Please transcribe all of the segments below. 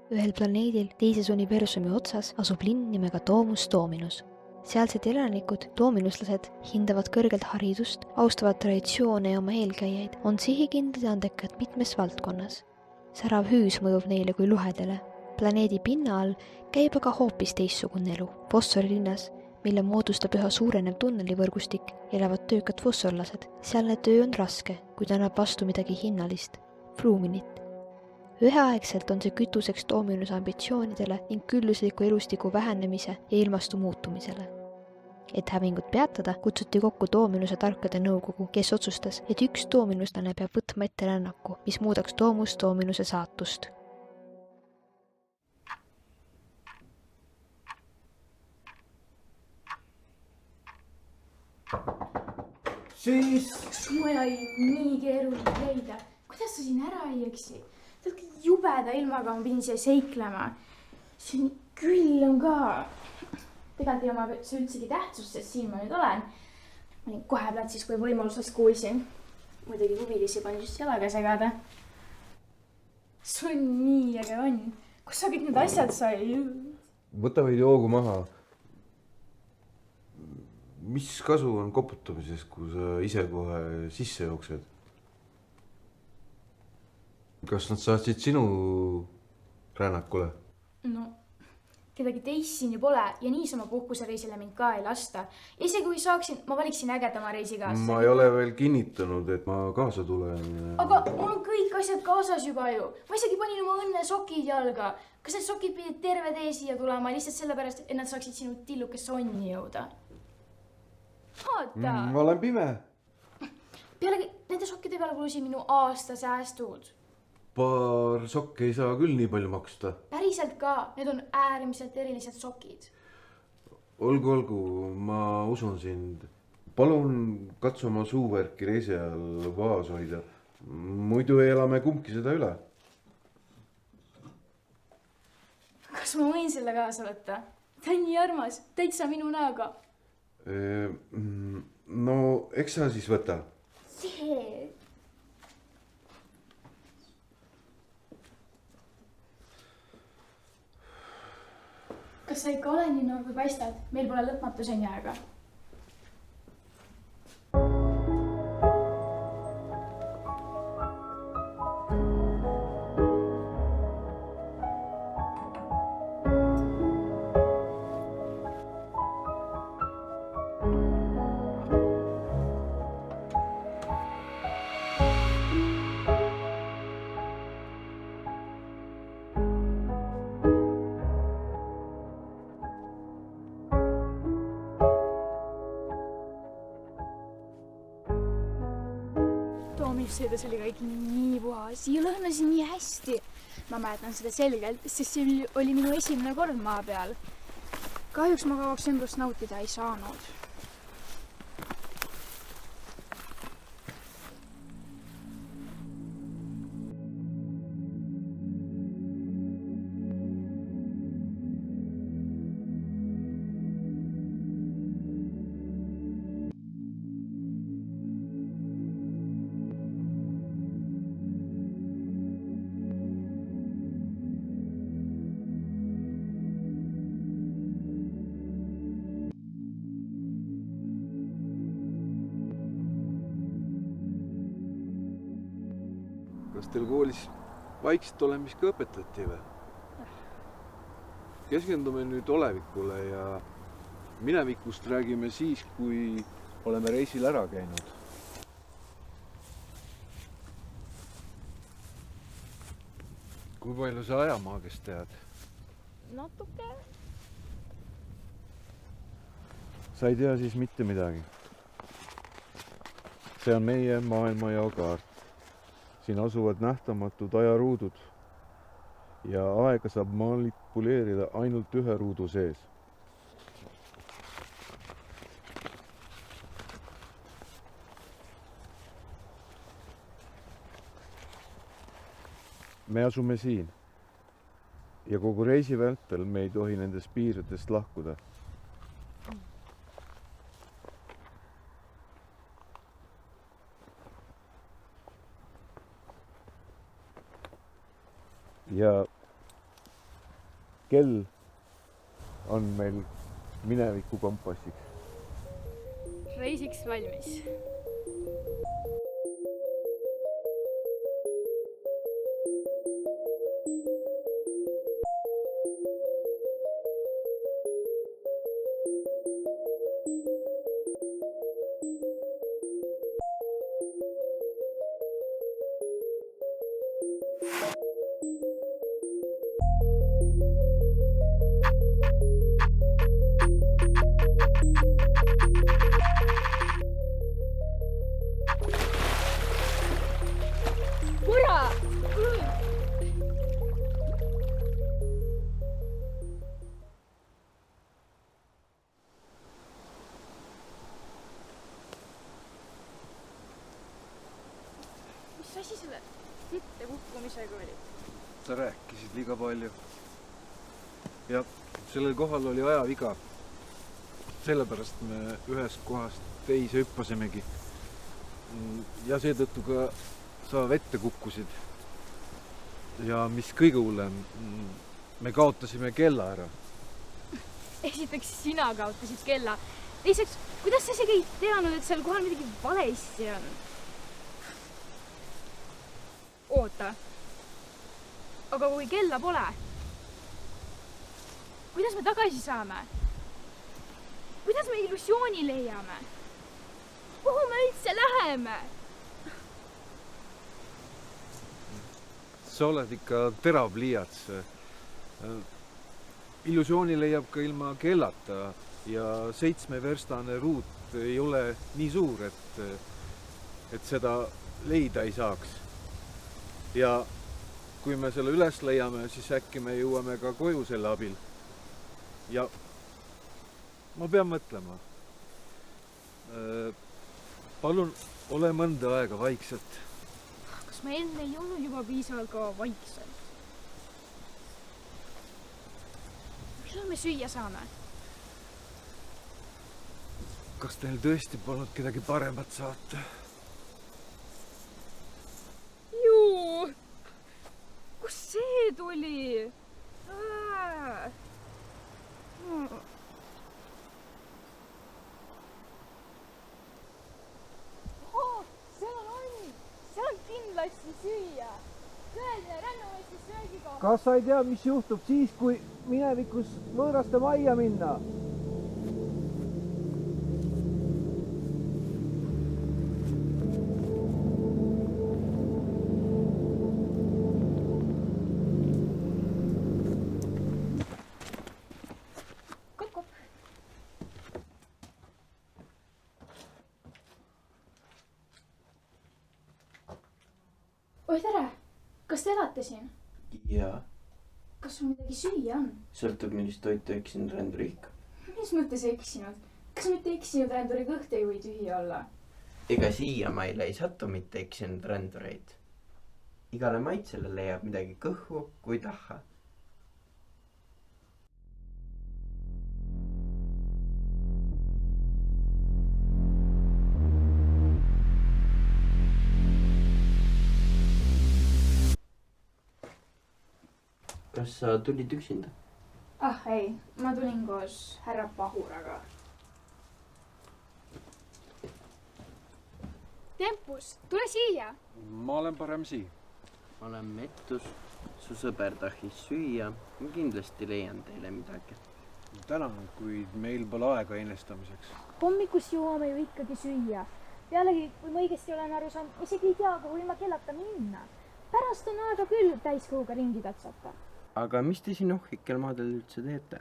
Ühel planeedil teises universumi otsas asub linn nimega Domus Dominus. Sealsed elanikud, doominuslased, hindavad kõrgelt haridust, austavad traditsioone ja oma eelkäijaid, on sihikindlad ja andekad mitmes valdkonnas. Särav hüüs mõjub neile kui luhedele. Planeedi pinna all käib aga hoopis teistsugune elu. Fosforilinnas, mille moodustab üha suurenev tunnelivõrgustik, elavad töökad fosforlased. Sealne töö on raske, kuid annab vastu midagi hinnalist, fruuminit. Üheaegselt on see kütuseks Dominuse ambitsioonidele ning küllusliku elustiku vähenemise ja ilmastu muutumisele. Et hävingut peatada, kutsuti kokku Dominuse tarkade nõukogu, kes otsustas, et üks doominuslane peab võtma ette rännaku, mis muudaks Domus Dominuse saatust. Siis... Mul oli nii keeruline leida. Kuidas sa siin ära ei eksi? Jubeda ilmaga ma pidin siia seiklema. See on külm ka. Tegelikult ei oma see üldsegi tähtsust, sest siin ma nüüd olen. Ma olin kohe platsis, kui võimalusest kuulsin. Muidugi huvilisi pani just jalaga segada. Sul nii äge on. Kus sa kõik need asjad sai? Võta veidi hoogu maha. Mis kasu on koputamisest, kui sa ise kohe sisse jooksed? Kas nad saatsid sinu rännakule? No, kedagi teist siin ju pole ja niisama puhkusereisile mind ka ei lasta. Isegi kui saaksin, ma valiksin ägedama reisikaasa. Ma ei ole veel kinnitanud, et ma kaasa tulen. Aga mul on kõik asjad kaasas juba ju. Ma isegi panin oma õnne sokid jalga. Kas need sokid pidid terve tee siia tulema lihtsalt sellepärast, et nad saaksid sinu tilluke sonni jõuda? Oota! Ma olen pime. Pealegi nende sokkide peale kulusid minu aasta säästud. Paar sokki ei saa küll nii palju maksta. Päriselt ka, need on äärmiselt erilised sokid. Olgu, ma usun sind. Palun katsu oma suuvärki reisi ajal vaas hoida. Muidu ei elame kumbki seda üle. Kas ma võin selle kaasa võtta? Ta on nii armas, täitsa minu näoga. No, eks sa siis võta. See... Kas sa ikka ole nii noor kui paistad? Meil pole lõpmatuseni aega. Sõidas oli kõik nii puhas ja lõhnasin nii hästi. Ma mäletan seda selgelt, sest see oli minu esimene kord maa peal. Kahjuks ma kauaks ümbrust nautida ei saanud. Kas teil koolis vaikselt olemist ka õpetati või? Keskendume nüüd olevikule ja minevikust räägime siis, kui oleme reisil ära käinud. Kui palju sa ajamaagist tead? Natuke. Sa ei tea siis mitte midagi. See on meie maailma jaokaart. Siin asuvad nähtamatud ajaruudud ja aega saab manipuleerida ainult ühe ruudu sees. Me asume siin ja kogu reisi vältel me ei tohi nendest piiridest lahkuda. Ja kell on meil mineviku kompassiks. reisiks valmis. Mis asi selle vette kukkumisega oli? Sa rääkisid liiga palju. Ja sellel kohal oli ajaviga. Sellepärast me ühest kohast teise hüppasimegi. Ja seetõttu ka sa vette kukkusid. Ja mis kõige hullem, me kaotasime kella ära. Esiteks sina kaotasid kella. Teiseks, kuidas sa isegi ei teadnud, et seal kohal midagi valesti on? Oota. Aga kui kella pole, kuidas me tagasi saame? Kuidas me illusiooni leiame? Kuhu me üldse läheme? Sa oled ikka terav liiats. Illusiooni leiab ka ilma kellata ja 7-verstane ruut ei ole nii suur, et seda leida ei saaks. Ja kui me selle üles leiame, siis äkki me jõuame ka koju selle abil. Ja ma pean mõtlema. Palun ole mõnda aega vaikselt. Kas me enne ei olnud juba piisavalt ka vaikselt? Mida me süüa saame? Kas teil tõesti polnud kedagi paremat saata? Juu! Kus see tuli? Seal on kindlasti süüa. Tõeline rännumeesti söögikoht. Kas sa ei tea, mis juhtub siis, kui minevikus võõraste majja minna? Oi, tere! Kas te elate siin? Jaa, Kas sul midagi süüa on? sõltub millist toitu eksinud ränduri ikka. Mis mõttes eksinud? Kas mitte eksinud ränduri kõht ei või tühi olla? Ega siiamaile ei satu mitte eksinud rändureid. Igale maitsele leiab midagi kõhvu kui taha. Kas sa tulid üksinda? Ah ei, ma tulin koos härra Pahuraga. Tempus, tule siia! Ma olen parem siin. Ma olen Mettus, su sõber tahis süüa. Ma kindlasti leian teile midagi. Tänan, kuid meil pole aega enestamiseks. Hommikus jõuame ju ikkagi süüa. Pealegi, kui ma õigesti olen aru saanud, isegi ei tea, kuhu ilma kellata minna. Pärast on aega küll täiskõuga ringi tatsata. Aga mis te siin ohhikel maadel üldse teete?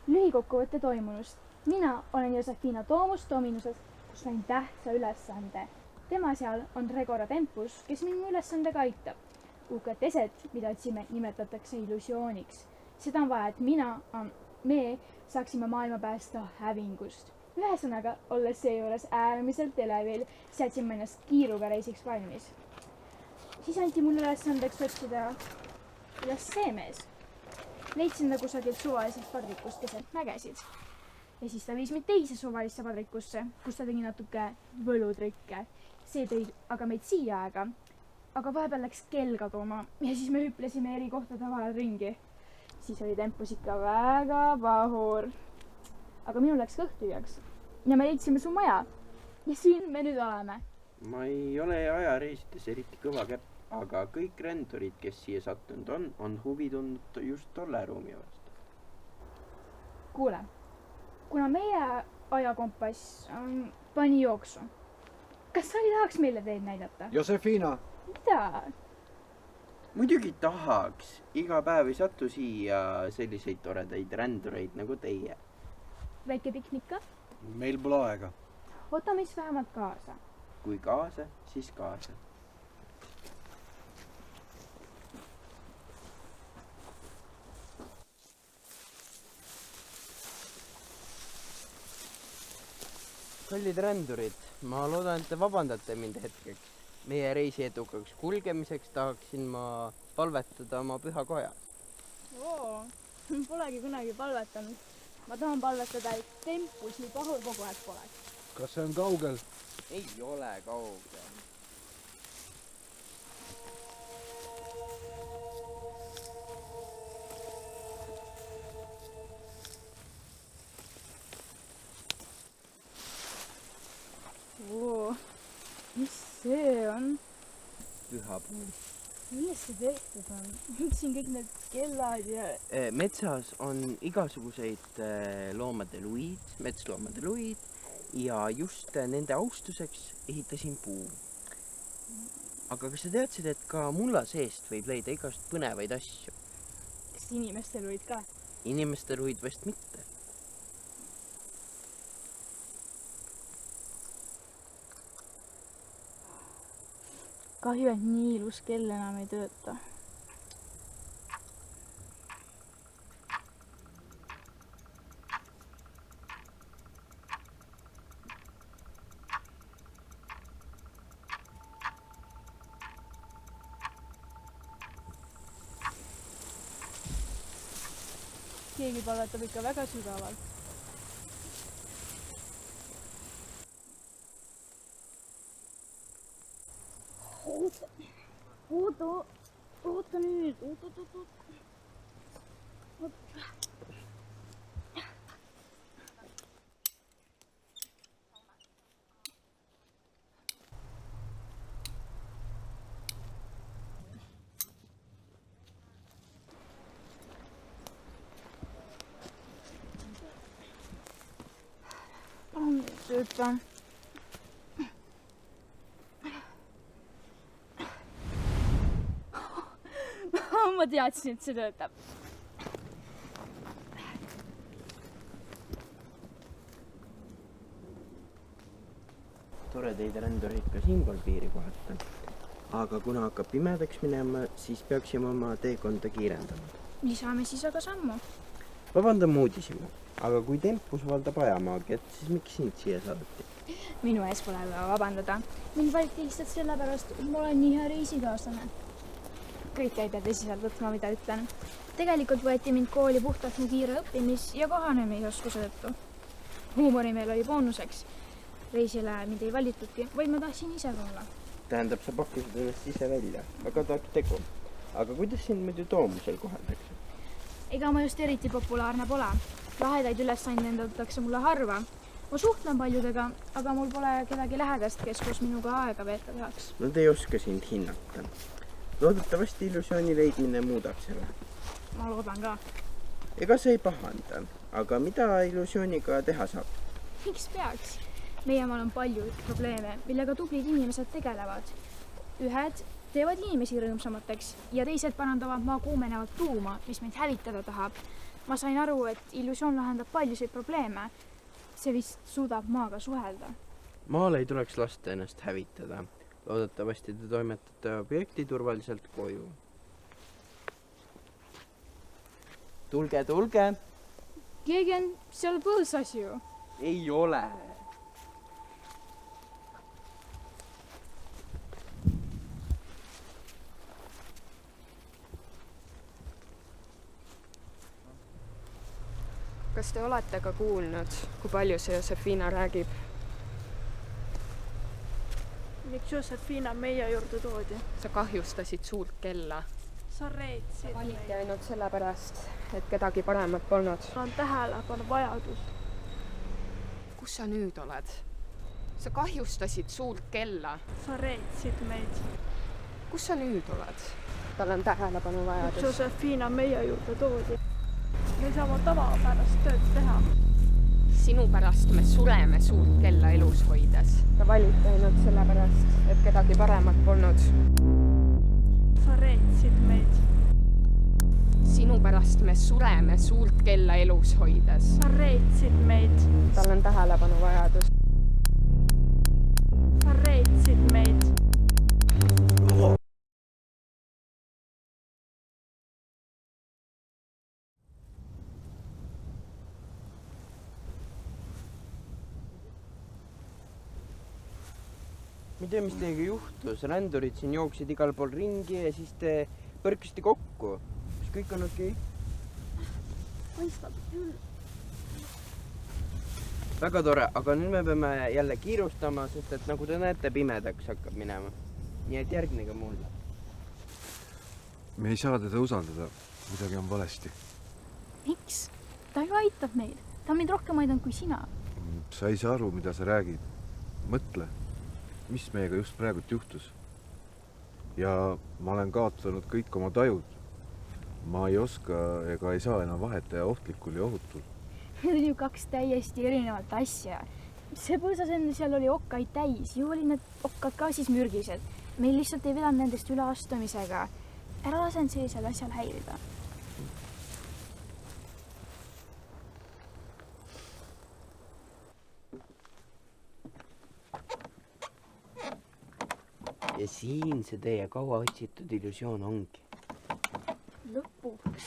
Lühikokkuvõtte toimunust. Mina olen Josefina Toomus Dominuses, kus sain tähtsa ülesande. Tema seal on Regora Tempus, kes minu ülesandega aitab. UKT-set, mida otsime, nimetatakse illusiooniks. Seda on vaja, et me saaksime maailma päästa hävingust. Ühesõnaga, olles seejuures äärmiselt elevil, seadsime ennast kiiruga reisiks valmis. Siis anti mulle ülesandeks otsida üles see mees. Leidsin ta kusagilt suvalisest padrikust keset mägesid. Ja siis ta viis meid teise suvalisse padrikusse, kus ta tegi natuke võlutrikke. See tõi aga meid siia aga vahepeal läks kell kaduma ja siis me hüplesime eri kohtade vahel ringi. siis oli tempus ikka väga pahur. Aga minul läks kõht tühjaks ja me leidsime su maja. Ja siin me nüüd oleme. ma ei ole ajareisides eriti kõva käpp, aga kõik rändurid, kes siia sattunud on huvi tundnud just tolle ruumi vastu. Kuule, kuna meie ajakompass pani jooksu, kas sa ei tahaks meile teed näidata? Josefina, Mida? Muidugi tahaks, iga päev ei satu siia selliseid toredaid rändureid nagu teie. Väike piknik ka? meil pole aega. Võtame siis vähemalt kaasa. Kui kaasa, siis kaasa. Kallid rändurid, ma loodan, et te vabandate mind hetkeks. Meie reisi edukaks kulgemiseks tahaksin ma palvetada oma püha koja. Oo, polegi kunagi palvetanud. Ma tahan palvetada, et tempus nii pahur kogu aeg poleks. kas see on kaugel? Ei ole kaugel. Oo, mis see on? Pühapuu. Milles see tehtud on? Miks siin kõik need kellad ja... Metsas on igasuguseid loomade luid, metsloomade luid ja just nende austuseks ehitasin puu. Aga kas sa teadsid, et ka mulla seest võib leida igast põnevaid asju? Kas inimeste luid ka? Inimeste luid vast mitte. Kahju, et nii ilus kell enam ei tööta. Keegi palvetab ikka väga sügavalt. Oota nüüd. Palun tööta. Ma teadsin, et see töötab. Tore teid rändureid ka siinpool piiri kohata. Aga kuna hakkab pimedaks minema, siis peaksime oma teekonda kiirendama. Lisame siis aga sammu. Vabandame uudisime, aga kui tempus valdab ajamaagiat, siis miks sind siia saadeti? Minu ees pole vaja vabandada. Mind valiti lihtsalt sellepärast, et ma olen nii hea reisikaaslane. Kõik ei pea tõsiselt võtma, mida ütlen. Tegelikult võeti mind kooli puhtalt mu kiire õppimis- ja kohanemisoskuse tõttu. Huumorimeel oli boonuseks. Reisile mind ei valitudki, vaid ma tahtsin ise olla. Tähendab, sa pakkusid ennast ise välja. Väga tark tegu. Aga kuidas sind muidu toomusel koheldakse? Ega ma just eriti populaarne pole. Lahedaid ülesandeid endatakse mulle harva. Ma suhtlen paljudega, aga mul pole kedagi lähedast, kes koos minuga aega veeta tahaks. Nad ei oska sind hinnata. Loodetavasti illusiooni leidmine muudab selle. Ma loodan ka. Ega sa ei pahanda, aga mida illusiooniga teha saab? Miks peaks? Meie maal on palju probleeme, millega tublid inimesed tegelevad. Ühed teevad inimesi rõõmsamateks ja teised parandavad maa kuumenevat tuuma, mis meid hävitada tahab. Ma sain aru, et illusioon lahendab paljusid probleeme. See vist suudab maaga suhelda. Maal ei tuleks lasta ennast hävitada. Loodetavasti te toimetate objekti turvaliselt koju. Tulge! Keegi on seal põõsas ju. Ei ole. Kas te olete ka kuulnud, kui palju see Josefina räägib? Miks Josefina meie juurde toodi? Sa kahjustasid suurt kella. sa reetsid valiti meid. ainult sellepärast, et kedagi paremat polnud. Mul on tähelepanu vajadus. Kus sa nüüd oled? Sa kahjustasid suurt kella. Sa reetsid meid. Kus sa nüüd oled? Tal on tähelepanu vajadus. Josefina meie juurde toodi. Me ei saa oma tavapärast tööd teha. Sinu pärast me sureme suurt kella elus hoides. Sa valiti ainult sellepärast, et kedagi paremat polnud. Sa reetsid meid. Sinu pärast me sureme suurt kella elus hoides. Sa reetsid meid. Tal on tähelepanu vajadus. Sa reetsid meid. Ma ei tea, mis teiega juhtus. Rändurid siin jooksid igal pool ringi ja siis te põrkasite kokku. Kas kõik on okei? Paistab küll. Väga tore, aga nüüd me peame jälle kiirustama, sest et nagu te näete, pimedaks hakkab minema. Nii et järgnege mulle. me ei saa teda usaldada. Midagi on valesti. Miks? Ta ju aitab meid. Ta on meid rohkem aidanud kui sina. Sa ei saa aru, mida sa räägid. Mõtle, mis meiega just praegult juhtus. Ja ma olen kaotanud kõik oma tajud. Ma ei oska ega ei saa enam vahet teha ohtlikul ja ohutul. Need on ju kaks täiesti erinevat asja. See põõsasend seal oli okkaid täis. Ju oli need okkad ka siis mürgised. Meil lihtsalt ei vedanud nendest üle astumisega. Ära lase end sellisel asjal häirida. Ja siin see teie kaua otsitud illusioon ongi. Lõpuks.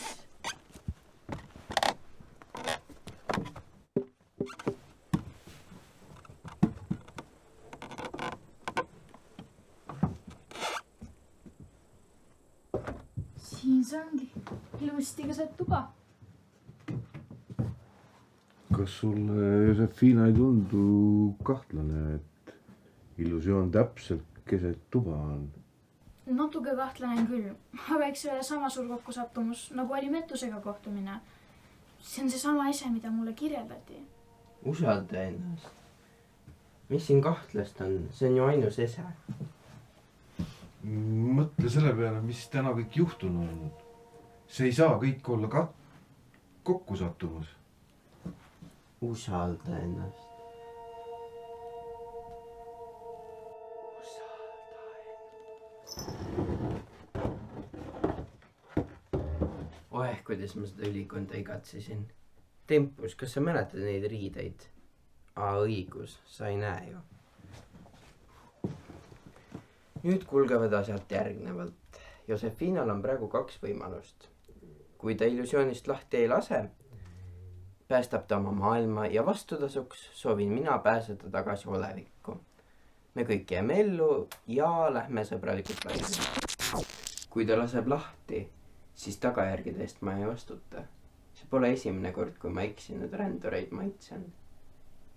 Siin see ongi. Ilusti keset tuba. Kas sulle, Josefina, ei tundu kahtlane, et illusioon täpselt keset tuba on? Natuke kahtlane küll, aga eks see ole sama suur kokkusattumus, nagu oli Mettusega kohtumine. See on see sama asja, mida mulle kirjeldati. Usalda ennast. Mis siin kahtlast on? See on ju ainus ese. Mõtle selle peale, mis täna kõik juhtunud on. See ei saa kõik olla kokkusattumus. Usalda ennast. Oeh, kuidas ma seda ülikonda igatsesin. Tempus, kas sa mäletad neid riideid? Õigus, sa ei näe ju. Nüüd kulgevad asjad järgnevalt. Josefinal on praegu 2 võimalust. Kui ta illusioonist lahti ei lase, päästab ta oma maailma ja vastutasuks soovin mina pääseda tagasi olevikku. Me kõik jääme ellu ja lähme sõbralikult laiali. Kui ta laseb lahti, siis tagajärgede eest ma ei vastuta. See pole esimene kord, kui ma eksinud rändureid maitsen.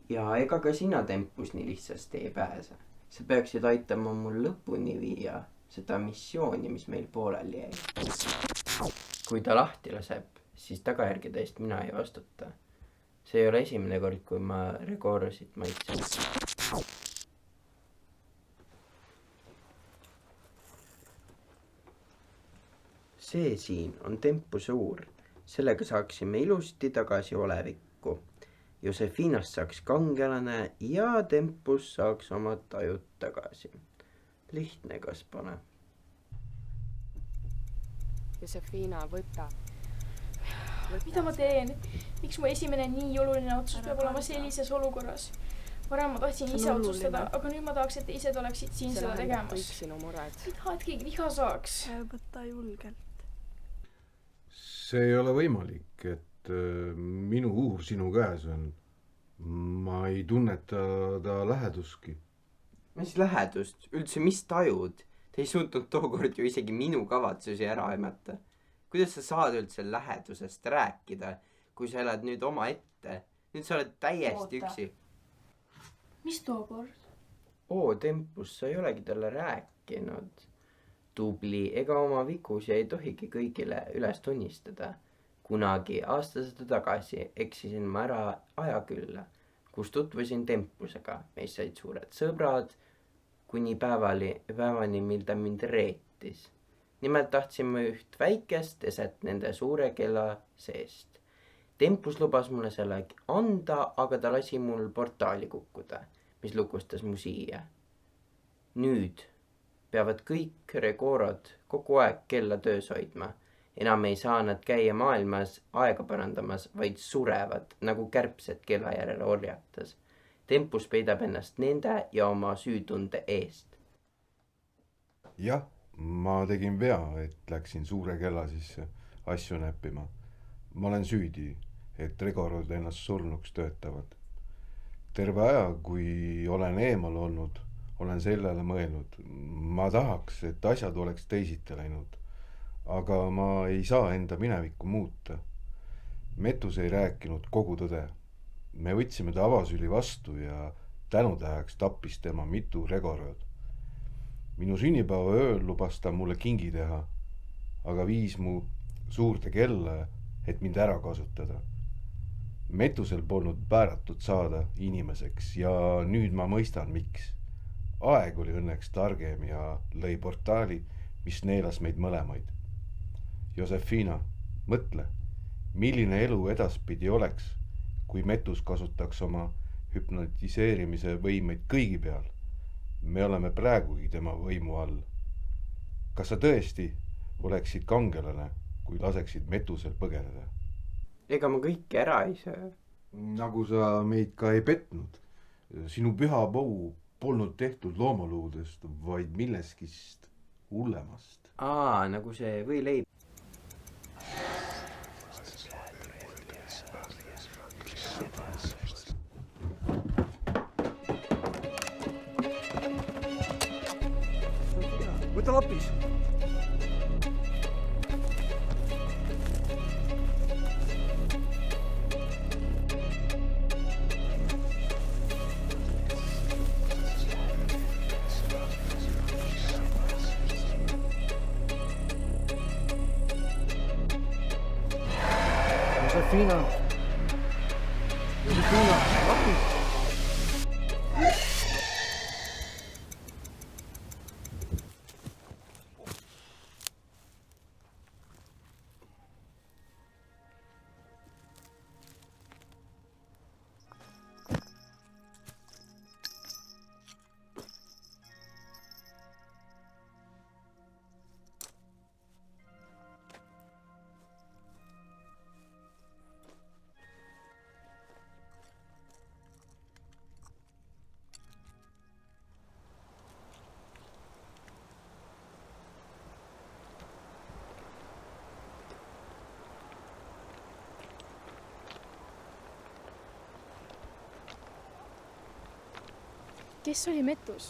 Ja ega ka sina Tempus nii lihtsasti ei pääse. Sa peaksid aitama mul lõpuni viia seda missiooni, mis meil pooleli jäi. Kui ta lahti laseb, siis tagajärgede eest mina ei vastuta. See ei ole esimene kord, kui ma Regorosit maitsen. See siin on Tempuse uur. Sellega saaksime ilusti tagasi olevikku. Josefinast saaks kangelane ja Tempus saaks oma tajud tagasi. Lihtne, kas pole? Josefina, võta. Mida ma teen? Miks mu esimene nii oluline otsus peab olema sellises olukorras? Varem ma tahtsin ise otsustada, aga nüüd ma tahaks, et teised oleksid siin seda tegemas. Kõik sinu mured. Ei taha, et keegi viha saaks. Võta julgelt. See ei ole võimalik, et minu uur sinu käes on. Ma ei tunneta ta läheduski. Mis lähedust? Üldse mis tajud? Te ei suutnud tookord ju isegi minu kavatsusi ära aimata. Kuidas sa saad üldse lähedusest rääkida, kui sa elad nüüd oma ette? Nüüd sa oled täiesti üksi. Mis tookord? Tempus, sa ei olegi talle rääkinud. tubli ega oma vigusi ei tohigi kõigile üles tunnistada. Kunagi aastasada tagasi eksisin ma ära Ajakülla, kus tutvusin Tempusega. Meist said suured sõbrad kuni päevani, mil ta mind reetis. Nimelt tahtsime üht väikest eset nende suure kella seest. Tempus lubas mulle selle anda, aga ta lasi mul portaali kukkuda, mis lukustas mu siia. Nüüd peavad kõik Regorod kogu aeg kella töös hoidma. Enam ei saa nad käia maailmas aega parandamas, vaid surevad nagu kärbsed kella järele orjatas. Tempus peidab ennast nende ja oma süütunde eest. Jah, ma tegin vea, et läksin suure kella sisse asju näppima. Ma olen süüdi, et Regorod ennast surnuks töötavad. Terve aja, kui olen eemal olnud, olen sellele mõelnud. Ma tahaks, et asjad oleks teisiti läinud. Aga ma ei saa enda minevikku muuta. Metus ei rääkinud kogu tõde. Me võtsime ta avasüli vastu ja tänutäheks tappis tema mitu Regorod. Minu sünnipäeva ööl lubas ta mulle kingi teha, aga viis mu suurde kella, et mind ära kasutada. Metusel polnud vääratud saada inimeseks ja nüüd ma mõistan, miks. Aeg oli õnneks targem ja lõi portaali, mis neelas meid mõlemaid. Josefina, mõtle, milline elu edaspidi oleks, kui Metus kasutaks oma hüpnotiseerimise võimeid kõigi peal. Me oleme praegugi tema võimu all. Kas sa tõesti oleksid kangelane, kui laseksid Metusel põgeneda? Ega ma kõike ära ei saa. Nagu sa meid ka ei petnud. Sinu püha pou polnud tehtud loomaluudest, vaid milleskist hullemast. Nagu see võileib. Võta lapis! Josefina, lapis. Kes oli Metus?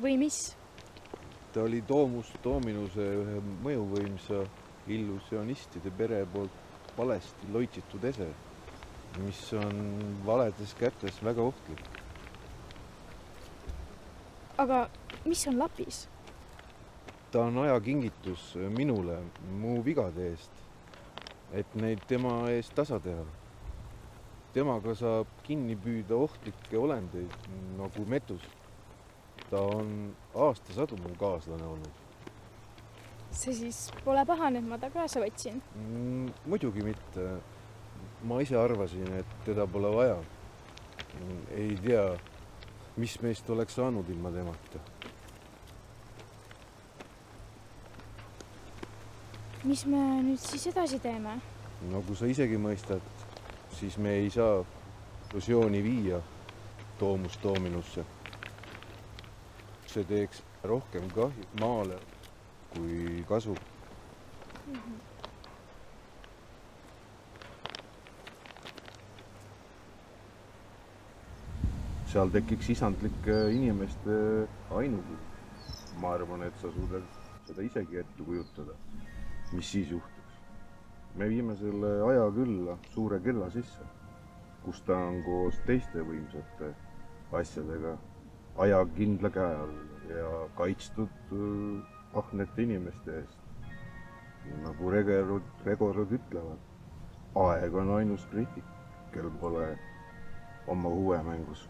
Või mis? Ta oli Domus Dominuse ühe mõjuvõimsa illusionistide pere poolt valesti loitsitud ese, mis on valedes kätes väga ohtlik. Aga mis on lapis? Ta on ajakingitus minule mu vigade eest, et neid tema eest tasa teha. Temaga saab kinni püüda ohtlikke olendeid nagu Metus. Ta on aastasadu mu kaaslane olnud. See siis pole pahane, et ma ta kaasa võtsin. Muidugi mitte. Ma ise arvasin, et teda pole vaja. Ei tea, mis meist oleks saanud ilma temata. Mis me nüüd siis edasi teeme? Nagu sa isegi mõistad, siis me ei saa fusiooni viia Domus Dominusse. See teeks rohkem kahju maale kui kasu. Seal tekiks isandlike inimeste ainugi. Ma arvan, et sa suudad seda isegi ette kujutada, mis siis juhtuks. Me viime selle Ajakülla suure kella sisse, kus ta on koos teiste võimsate asjadega ajakindla käe all ja kaitstud ahnete inimeste eest. Nagu regorud ütlevad, aeg on ainus kriitik, kel pole oma huve mängus.